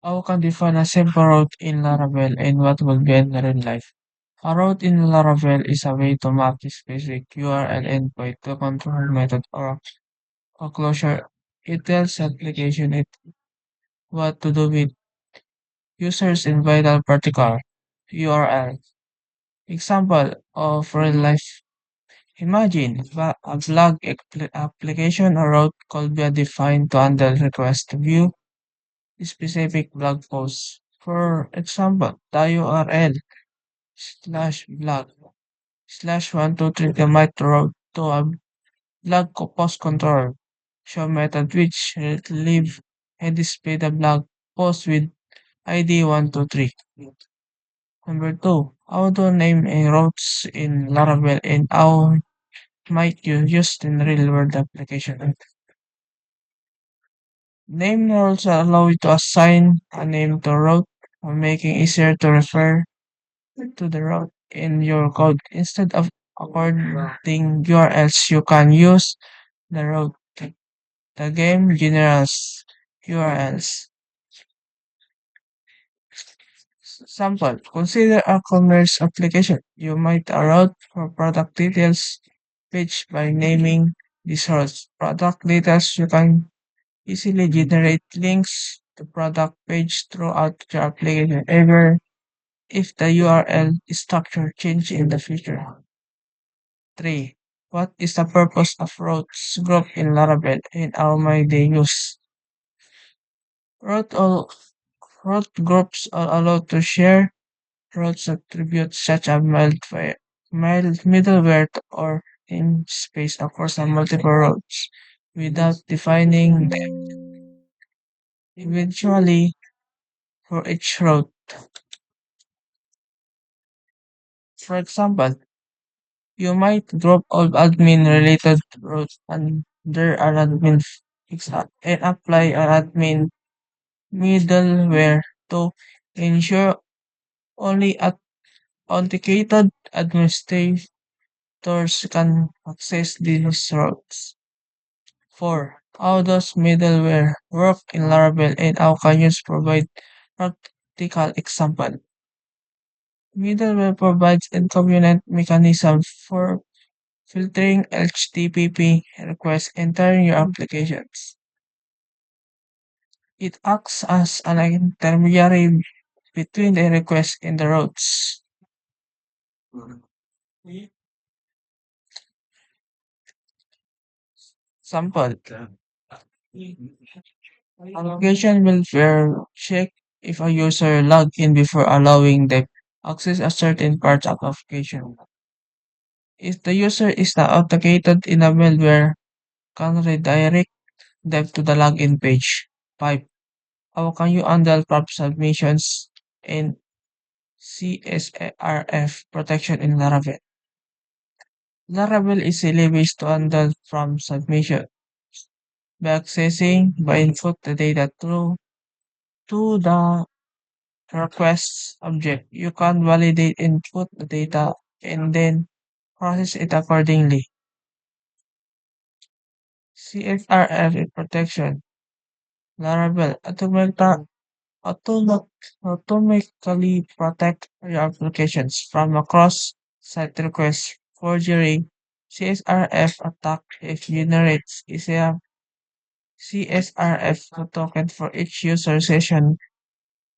How can define a simple route in Laravel and what would be in real life? A route in Laravel is a way to map the specific URL endpoint to control method or a closure. It tells application it what to do with users in vital particular URL. Example of real life. Imagine a blog application or route could be defined to handle request to view specific blog posts. For example, the URL slash blog slash 123 commit route to a blog post control show method which retrieve and display the blog post with ID 123. Number two, how to name a routes in Laravel and how might you use in real world application. Name routes allow you to assign a name to a route, making it easier to refer to the route in your code. Instead of according URLs, you can use the route. The game generates URLs. Sample. Consider a commerce application. You might route for product details page by naming these routes. Product details, you can easily generate links to product page throughout your application ever if the URL structure change in the future. 3. What is the purpose of routes group in Laravel and how may they use? Route, all, route groups are allowed to share routes attributes such as mild middleware or namespace across a multiple routes without defining them eventually for each route. For example, you might group all admin related routes under an admin fix and apply an admin middleware to ensure only authenticated administrators can access these routes. 4. How does middleware work in Laravel and how can you provide practical example? Middleware provides inconvenient mechanism for filtering HTTP requests entering your applications. It acts as an intermediary between the request and the routes. Sample. Application will check if a user logged in before allowing them access a certain part of application. If the user is not authenticated in a malware, can redirect them to the login page. 5. How can you handle prop submissions and CSRF protection in Laravel? Laravel is easily ways to handle from submission by by input the data through to the request object. You can validate input the data and then process it accordingly. CSRF protection. Laravel automatic, automatically protect your applications from a cross-site request forgery. CSRF attack if generates is a CSRF token for each user session,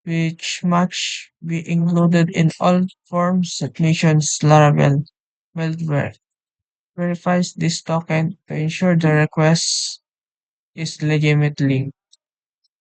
which must be included in all form submissions. Laravel malware verifies this token to ensure the request is legitimate.